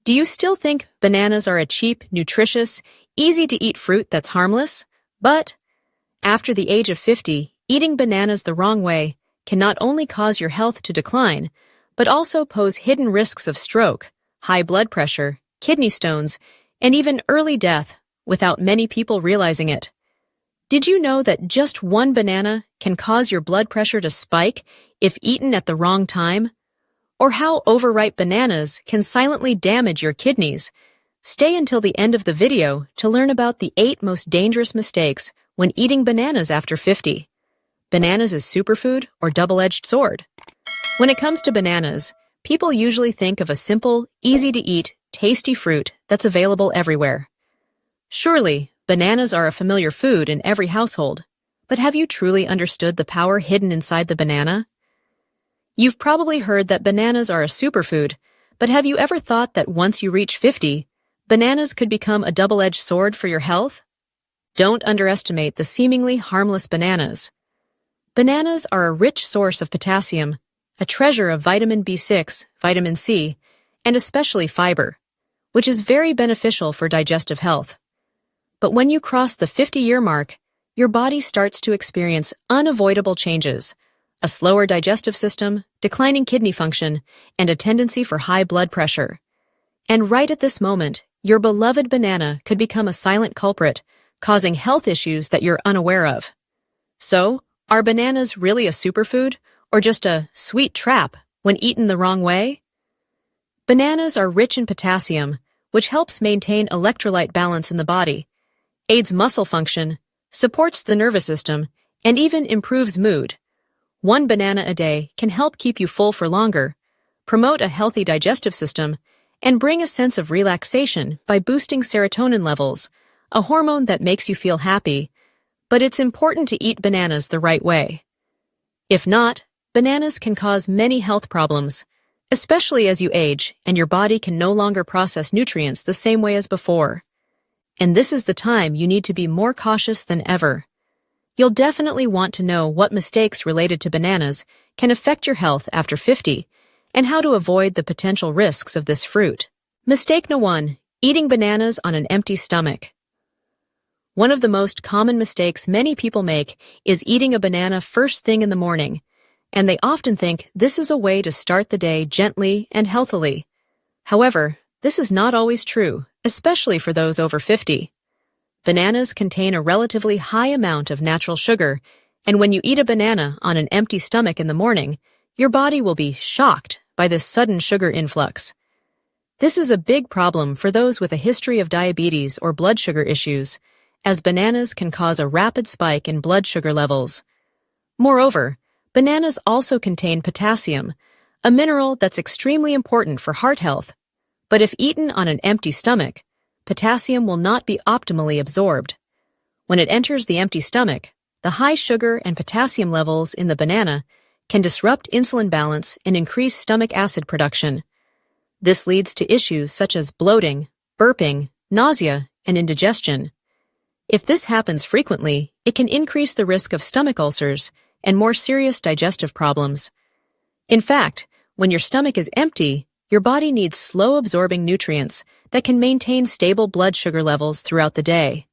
Do you still think bananas are a cheap, nutritious, easy-to-eat fruit that's harmless? But after the age of 50, eating bananas the wrong way can not only cause your health to decline, but also pose hidden risks of stroke, high blood pressure, kidney stones, and even early death without many people realizing it. Did you know that just one banana can cause your blood pressure to spike if eaten at the wrong time? Or how overripe bananas can silently damage your kidneys? Stay until the end of the video to learn about the 8 most dangerous mistakes when eating bananas after 50. Bananas is superfood or double-edged sword? When it comes to bananas, people usually think of a simple, easy-to-eat, tasty fruit that's available everywhere. Surely, bananas are a familiar food in every household, but have you truly understood the power hidden inside the banana? You've probably heard that bananas are a superfood, but have you ever thought that once you reach 50, bananas could become a double-edged sword for your health? Don't underestimate the seemingly harmless bananas. Bananas are a rich source of potassium, a treasure of vitamin B6, vitamin C, and especially fiber, which is very beneficial for digestive health. But when you cross the 50-year mark, your body starts to experience unavoidable changes: a slower digestive system, declining kidney function, and a tendency for high blood pressure. And right at this moment, your beloved banana could become a silent culprit, causing health issues that you're unaware of. So, are bananas really a superfood, or just a sweet trap when eaten the wrong way? Bananas are rich in potassium, which helps maintain electrolyte balance in the body, aids muscle function, supports the nervous system, and even improves mood. One banana a day can help keep you full for longer, promote a healthy digestive system, and bring a sense of relaxation by boosting serotonin levels, a hormone that makes you feel happy. But it's important to eat bananas the right way. If not, bananas can cause many health problems, especially as you age and your body can no longer process nutrients the same way as before. And this is the time you need to be more cautious than ever. You'll definitely want to know what mistakes related to bananas can affect your health after 50 and how to avoid the potential risks of this fruit. Mistake No. 1: eating bananas on an empty stomach. One of the most common mistakes many people make is eating a banana first thing in the morning, and they often think this is a way to start the day gently and healthily. However, this is not always true, especially for those over 50. Bananas contain a relatively high amount of natural sugar, and when you eat a banana on an empty stomach in the morning, your body will be shocked by this sudden sugar influx. This is a big problem for those with a history of diabetes or blood sugar issues, as bananas can cause a rapid spike in blood sugar levels. Moreover, bananas also contain potassium, a mineral that's extremely important for heart health. But if eaten on an empty stomach, potassium will not be optimally absorbed. When it enters the empty stomach, the high sugar and potassium levels in the banana can disrupt insulin balance and increase stomach acid production. This leads to issues such as bloating, burping, nausea, and indigestion. If this happens frequently, it can increase the risk of stomach ulcers and more serious digestive problems. In fact, when your stomach is empty, your body needs slow-absorbing nutrients that can maintain stable blood sugar levels throughout the day.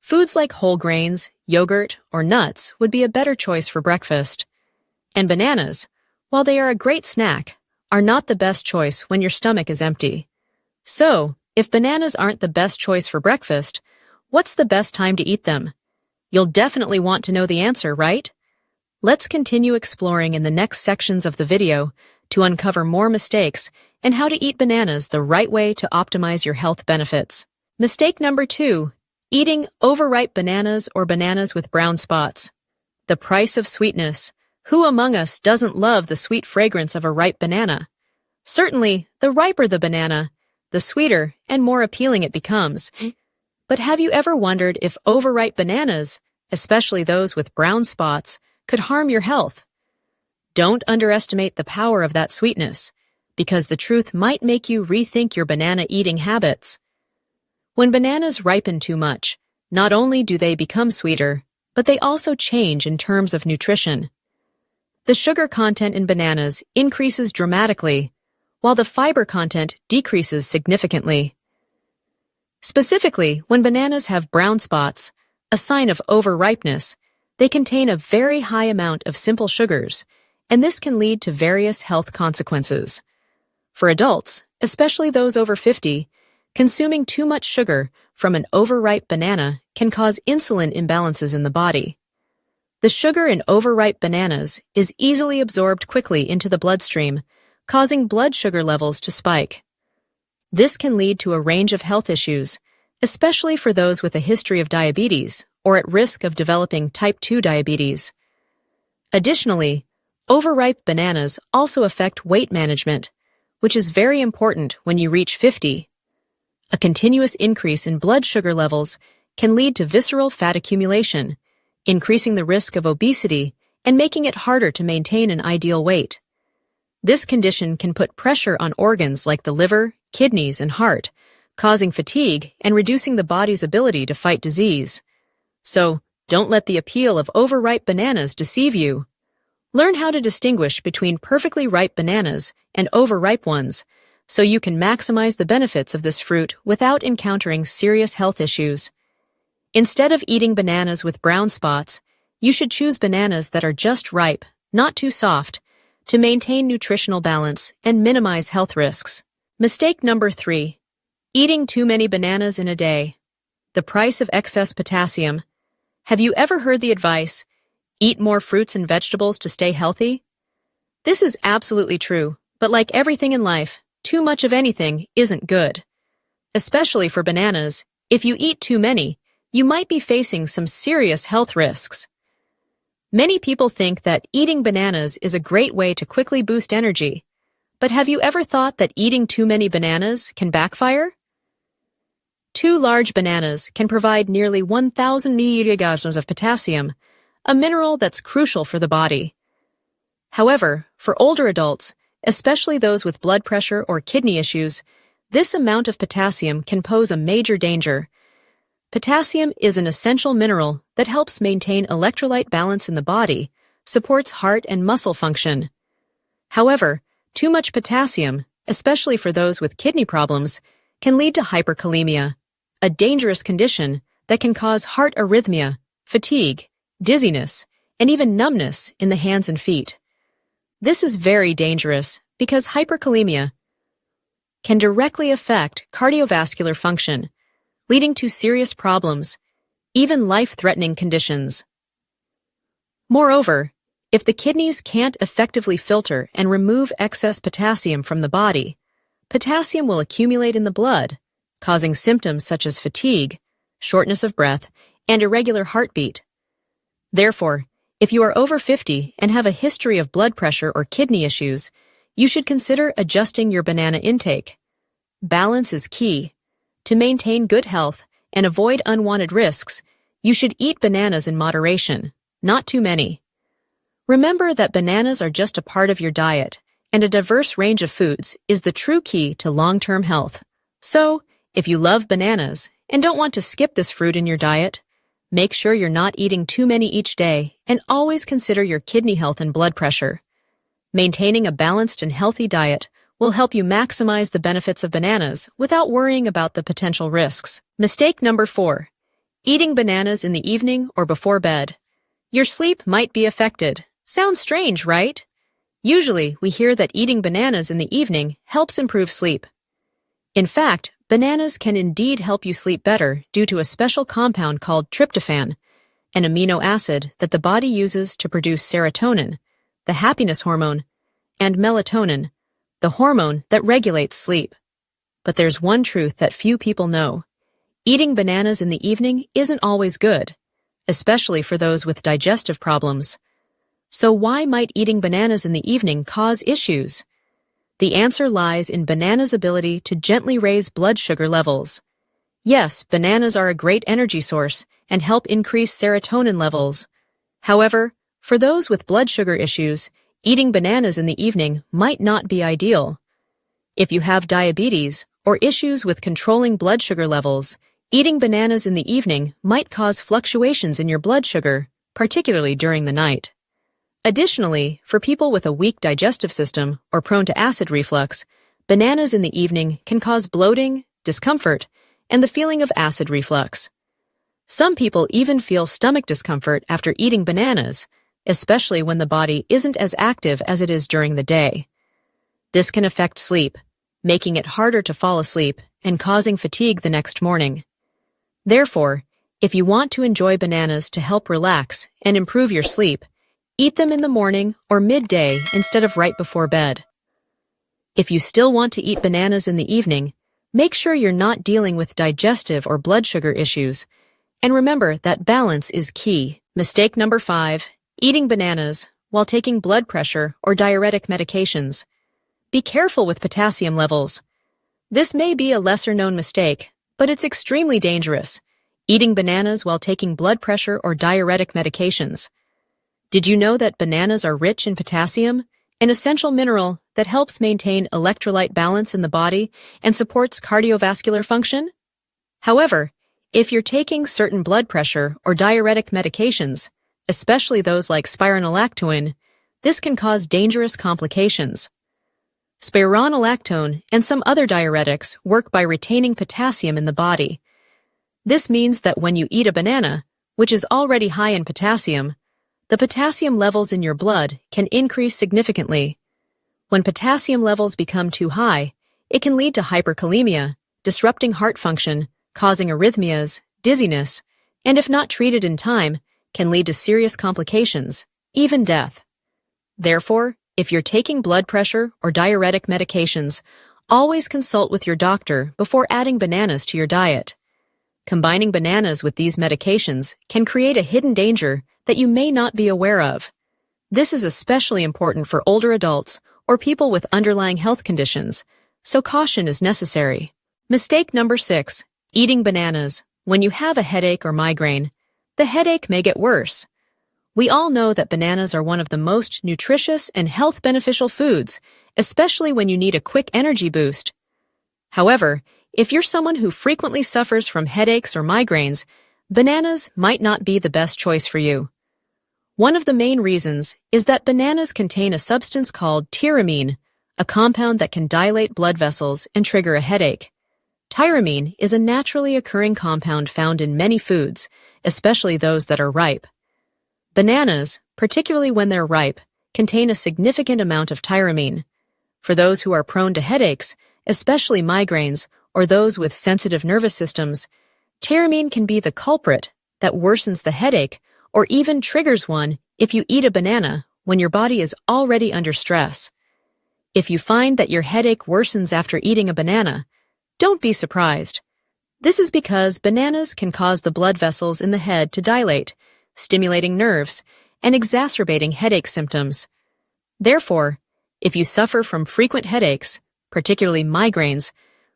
Foods like whole grains, yogurt, or nuts would be a better choice for breakfast. And bananas, while they are a great snack, are not the best choice when your stomach is empty. So, if bananas aren't the best choice for breakfast, what's the best time to eat them? You'll definitely want to know the answer, right? Let's continue exploring in the next sections of the video to uncover more mistakes and how to eat bananas the right way to optimize your health benefits. Mistake number 2: eating overripe bananas or bananas with brown spots. The price of sweetness. Who among us doesn't love the sweet fragrance of a ripe banana? Certainly, the riper the banana, the sweeter and more appealing it becomes. But have you ever wondered if overripe bananas, especially those with brown spots, could harm your health? Don't underestimate the power of that sweetness, because the truth might make you rethink your banana eating habits. When bananas ripen too much, not only do they become sweeter, but they also change in terms of nutrition. The sugar content in bananas increases dramatically, while the fiber content decreases significantly. Specifically, when bananas have brown spots, a sign of overripeness, they contain a very high amount of simple sugars, and this can lead to various health consequences. For adults, especially those over 50, consuming too much sugar from an overripe banana can cause insulin imbalances in the body. The sugar in overripe bananas is easily absorbed quickly into the bloodstream, causing blood sugar levels to spike. This can lead to a range of health issues, especially for those with a history of diabetes or at risk of developing type 2 diabetes. Additionally, overripe bananas also affect weight management, which is very important when you reach 50. A continuous increase in blood sugar levels can lead to visceral fat accumulation, increasing the risk of obesity and making it harder to maintain an ideal weight. This condition can put pressure on organs like the liver, kidneys, and heart, causing fatigue and reducing the body's ability to fight disease. So, don't let the appeal of overripe bananas deceive you. Learn how to distinguish between perfectly ripe bananas and overripe ones, so you can maximize the benefits of this fruit without encountering serious health issues. Instead of eating bananas with brown spots, you should choose bananas that are just ripe, not too soft, to maintain nutritional balance and minimize health risks. Mistake number 3. Eating too many bananas in a day. The price of excess potassium. Have you ever heard the advice, eat more fruits and vegetables to stay healthy? This is absolutely true, but like everything in life, too much of anything isn't good. Especially for bananas, if you eat too many, you might be facing some serious health risks. Many people think that eating bananas is a great way to quickly boost energy, but have you ever thought that eating too many bananas can backfire? 2 large bananas can provide nearly 1,000 milligrams of potassium, a mineral that's crucial for the body. However, for older adults, especially those with blood pressure or kidney issues, this amount of potassium can pose a major danger. Potassium is an essential mineral that helps maintain electrolyte balance in the body, supports heart and muscle function. However, too much potassium, especially for those with kidney problems, can lead to hyperkalemia, a dangerous condition that can cause heart arrhythmia, fatigue, dizziness, and even numbness in the hands and feet. This is very dangerous because hyperkalemia can directly affect cardiovascular function, leading to serious problems, even life-threatening conditions. Moreover, if the kidneys can't effectively filter and remove excess potassium from the body, potassium will accumulate in the blood, causing symptoms such as fatigue, shortness of breath, and irregular heartbeat. Therefore, if you are over 50 and have a history of blood pressure or kidney issues, you should consider adjusting your banana intake. Balance is key. To maintain good health and avoid unwanted risks, you should eat bananas in moderation, not too many. Remember that bananas are just a part of your diet, and a diverse range of foods is the true key to long-term health. So, if you love bananas and don't want to skip this fruit in your diet, make sure you're not eating too many each day and always consider your kidney health and blood pressure. Maintaining a balanced and healthy diet will help you maximize the benefits of bananas without worrying about the potential risks. Mistake number 4. Eating bananas in the evening or before bed. Your sleep might be affected. Sounds strange, right? Usually, we hear that eating bananas in the evening helps improve sleep. In fact, bananas can indeed help you sleep better due to a special compound called tryptophan, an amino acid that the body uses to produce serotonin, the happiness hormone, and melatonin, the hormone that regulates sleep. But there's one truth that few people know. Eating bananas in the evening isn't always good, especially for those with digestive problems. So why might eating bananas in the evening cause issues? The answer lies in bananas' ability to gently raise blood sugar levels. Yes, bananas are a great energy source and help increase serotonin levels. However, for those with blood sugar issues, eating bananas in the evening might not be ideal. If you have diabetes or issues with controlling blood sugar levels, eating bananas in the evening might cause fluctuations in your blood sugar, particularly during the night. Additionally, for people with a weak digestive system or prone to acid reflux, bananas in the evening can cause bloating, discomfort, and the feeling of acid reflux. Some people even feel stomach discomfort after eating bananas, especially when the body isn't as active as it is during the day. This can affect sleep, making it harder to fall asleep and causing fatigue the next morning. Therefore, if you want to enjoy bananas to help relax and improve your sleep, eat them in the morning or midday instead of right before bed. If you still want to eat bananas in the evening, make sure you're not dealing with digestive or blood sugar issues. And remember that balance is key. Mistake number 5, eating bananas while taking blood pressure or diuretic medications. Be careful with potassium levels. This may be a lesser-known mistake, but it's extremely dangerous. Eating bananas while taking blood pressure or diuretic medications. Did you know that bananas are rich in potassium, an essential mineral that helps maintain electrolyte balance in the body and supports cardiovascular function? However, if you're taking certain blood pressure or diuretic medications, especially those like spironolactone, this can cause dangerous complications. Spironolactone and some other diuretics work by retaining potassium in the body. This means that when you eat a banana, which is already high in potassium, the potassium levels in your blood can increase significantly. When potassium levels become too high, it can lead to hyperkalemia, disrupting heart function, causing arrhythmias, dizziness, and if not treated in time, can lead to serious complications, even death. Therefore, if you're taking blood pressure or diuretic medications, always consult with your doctor before adding bananas to your diet. Combining bananas with these medications can create a hidden danger that you may not be aware of. This is especially important for older adults or people with underlying health conditions, so caution is necessary. Mistake number 6, eating bananas when you have a headache or migraine. The headache may get worse. We all know that bananas are one of the most nutritious and health-beneficial foods, especially when you need a quick energy boost. However, if you're someone who frequently suffers from headaches or migraines, bananas might not be the best choice for you. One of the main reasons is that bananas contain a substance called tyramine, a compound that can dilate blood vessels and trigger a headache. Tyramine is a naturally occurring compound found in many foods, especially those that are ripe. Bananas, particularly when they're ripe, contain a significant amount of tyramine. For those who are prone to headaches, especially migraines, or those with sensitive nervous systems, tyramine can be the culprit that worsens the headache or even triggers one if you eat a banana when your body is already under stress. If you find that your headache worsens after eating a banana, don't be surprised. This is because bananas can cause the blood vessels in the head to dilate, stimulating nerves and exacerbating headache symptoms. Therefore, if you suffer from frequent headaches, particularly migraines,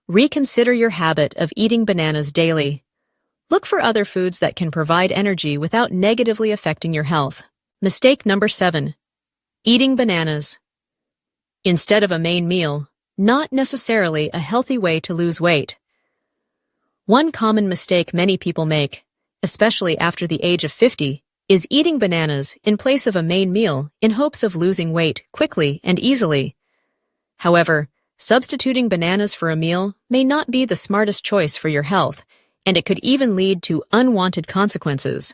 reconsider your habit of eating bananas daily. Look for other foods that can provide energy without negatively affecting your health. Mistake number 7, eating bananas instead of a main meal, not necessarily a healthy way to lose weight. One common mistake many people make, especially after the age of 50, is eating bananas in place of a main meal in hopes of losing weight quickly and easily. However, substituting bananas for a meal may not be the smartest choice for your health, and it could even lead to unwanted consequences.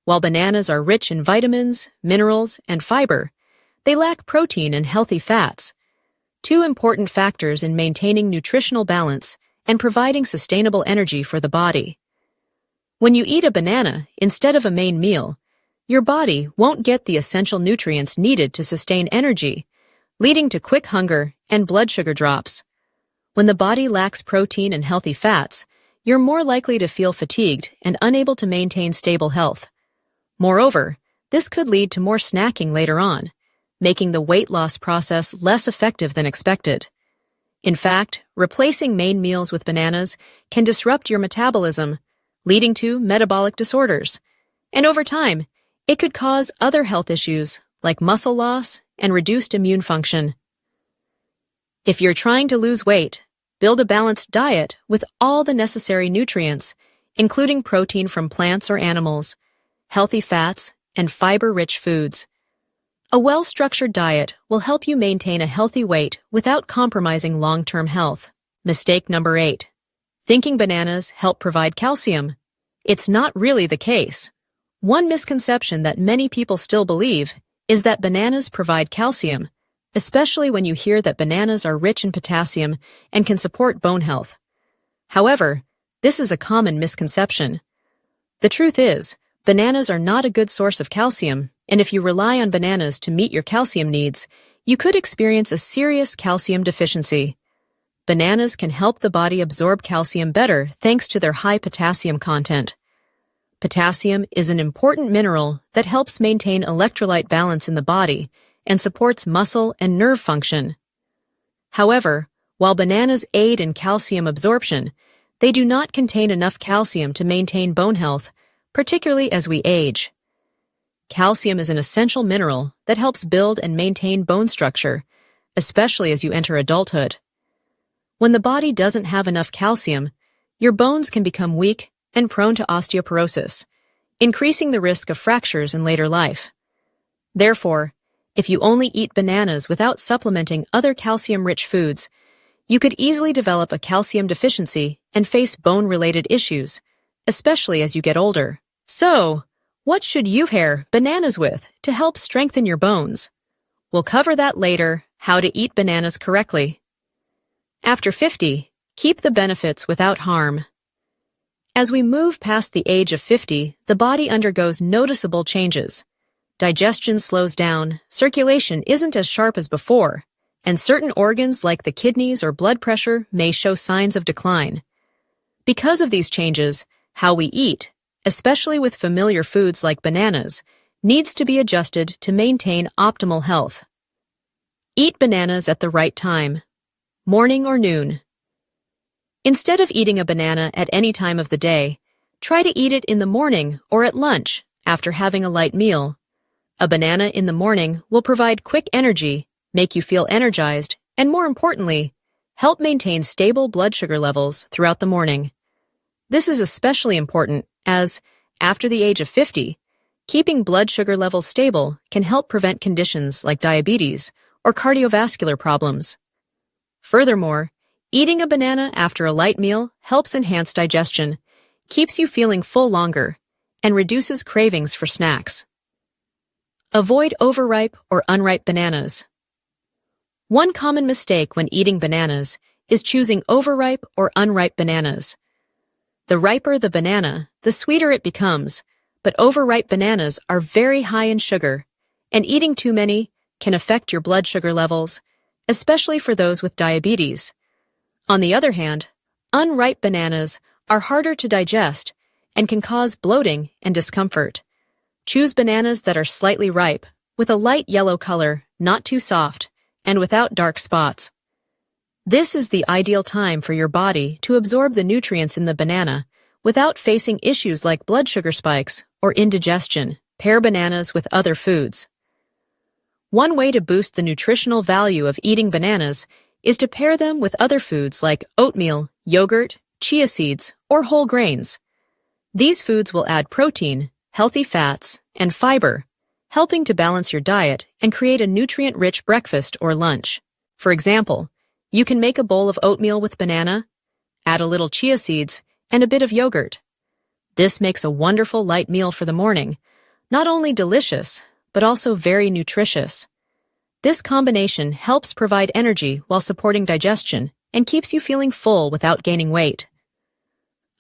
While bananas are rich in vitamins, minerals, and fiber, they lack protein and healthy fats, two important factors in maintaining nutritional balance and providing sustainable energy for the body. When you eat a banana instead of a main meal, your body won't get the essential nutrients needed to sustain energy, leading to quick hunger and blood sugar drops. When the body lacks protein and healthy fats, you're more likely to feel fatigued and unable to maintain stable health. Moreover, this could lead to more snacking later on, making the weight loss process less effective than expected. In fact, replacing main meals with bananas can disrupt your metabolism, leading to metabolic disorders. And over time, it could cause other health issues like muscle loss and reduced immune function. If you're trying to lose weight, build a balanced diet with all the necessary nutrients, including protein from plants or animals, healthy fats, and fiber-rich foods. A well-structured diet will help you maintain a healthy weight without compromising long-term health. Mistake number 8. Thinking bananas help provide calcium. It's not really the case. One misconception that many people still believe is that bananas provide calcium, especially when you hear that bananas are rich in potassium and can support bone health. However, this is a common misconception. The truth is, bananas are not a good source of calcium, and if you rely on bananas to meet your calcium needs, you could experience a serious calcium deficiency. Bananas can help the body absorb calcium better thanks to their high potassium content. Potassium is an important mineral that helps maintain electrolyte balance in the body and supports muscle and nerve function. However, while bananas aid in calcium absorption, they do not contain enough calcium to maintain bone health, particularly as we age. Calcium is an essential mineral that helps build and maintain bone structure, especially as you enter adulthood. When the body doesn't have enough calcium, your bones can become weak and prone to osteoporosis, increasing the risk of fractures in later life. Therefore, if you only eat bananas without supplementing other calcium-rich foods, you could easily develop a calcium deficiency and face bone-related issues, especially as you get older. So, what should you pair bananas with to help strengthen your bones? We'll cover that later, how to eat bananas correctly. After 50, keep the benefits without harm. As we move past the age of 50, the body undergoes noticeable changes. Digestion slows down, circulation isn't as sharp as before, and certain organs like the kidneys or blood pressure may show signs of decline. Because of these changes, how we eat, especially with familiar foods like bananas, needs to be adjusted to maintain optimal health. Eat bananas at the right time, morning or noon. Instead of eating a banana at any time of the day, try to eat it in the morning or at lunch after having a light meal. A banana in the morning will provide quick energy, make you feel energized, and more importantly, help maintain stable blood sugar levels throughout the morning. This is especially important as, after the age of 50, keeping blood sugar levels stable can help prevent conditions like diabetes or cardiovascular problems. Furthermore, eating a banana after a light meal helps enhance digestion, keeps you feeling full longer, and reduces cravings for snacks. Avoid overripe or unripe bananas. One common mistake when eating bananas is choosing overripe or unripe bananas. The riper the banana, the sweeter it becomes, but overripe bananas are very high in sugar, and eating too many can affect your blood sugar levels, especially for those with diabetes. On the other hand, unripe bananas are harder to digest and can cause bloating and discomfort. Choose bananas that are slightly ripe, with a light yellow color, not too soft, and without dark spots. This is the ideal time for your body to absorb the nutrients in the banana without facing issues like blood sugar spikes or indigestion. Pair bananas with other foods. One way to boost the nutritional value of eating bananas is to pair them with other foods like oatmeal, yogurt, chia seeds, or whole grains. These foods will add protein, healthy fats, and fiber, helping to balance your diet and create a nutrient-rich breakfast or lunch. For example, you can make a bowl of oatmeal with banana, add a little chia seeds, and a bit of yogurt. This makes a wonderful light meal for the morning, not only delicious, but also very nutritious. This combination helps provide energy while supporting digestion and keeps you feeling full without gaining weight.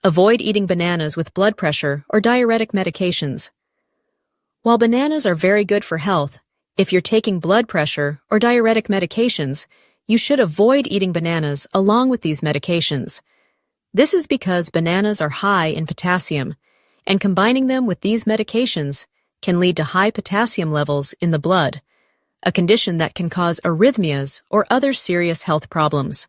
Avoid eating bananas with blood pressure or diuretic medications. While bananas are very good for health, if you're taking blood pressure or diuretic medications, you should avoid eating bananas along with these medications. This is because bananas are high in potassium, and combining them with these medications can lead to high potassium levels in the blood, a condition that can cause arrhythmias or other serious health problems.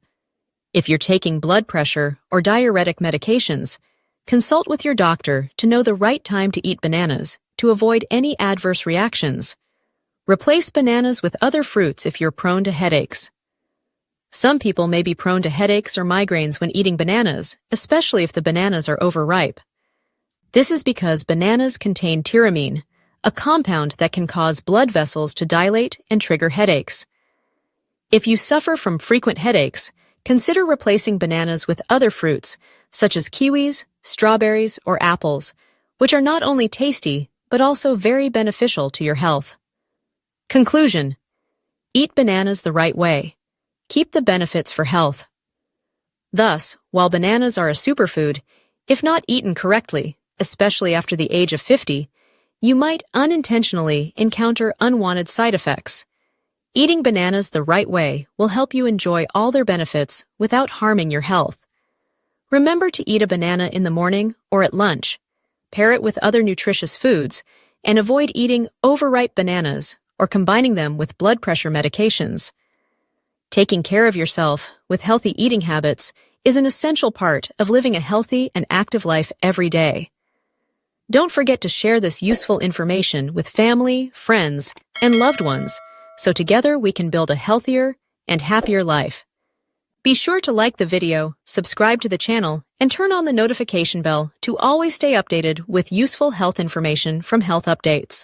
If you're taking blood pressure or diuretic medications, consult with your doctor to know the right time to eat bananas to avoid any adverse reactions. Replace bananas with other fruits if you're prone to headaches. Some people may be prone to headaches or migraines when eating bananas, especially if the bananas are overripe. This is because bananas contain tyramine, a compound that can cause blood vessels to dilate and trigger headaches. If you suffer from frequent headaches, consider replacing bananas with other fruits, such as kiwis, strawberries, or apples, which are not only tasty, but also very beneficial to your health. Conclusion: eat bananas the right way. Keep the benefits for health. Thus, while bananas are a superfood, if not eaten correctly, especially after the age of 50, you might unintentionally encounter unwanted side effects. Eating bananas the right way will help you enjoy all their benefits without harming your health. Remember to eat a banana in the morning or at lunch. Pair it with other nutritious foods, and avoid eating overripe bananas or combining them with blood pressure medications. Taking care of yourself with healthy eating habits is an essential part of living a healthy and active life every day. Don't forget to share this useful information with family, friends, and loved ones, so together we can build a healthier and happier life. Be sure to like the video, subscribe to the channel, and turn on the notification bell to always stay updated with useful health information from Health Updates.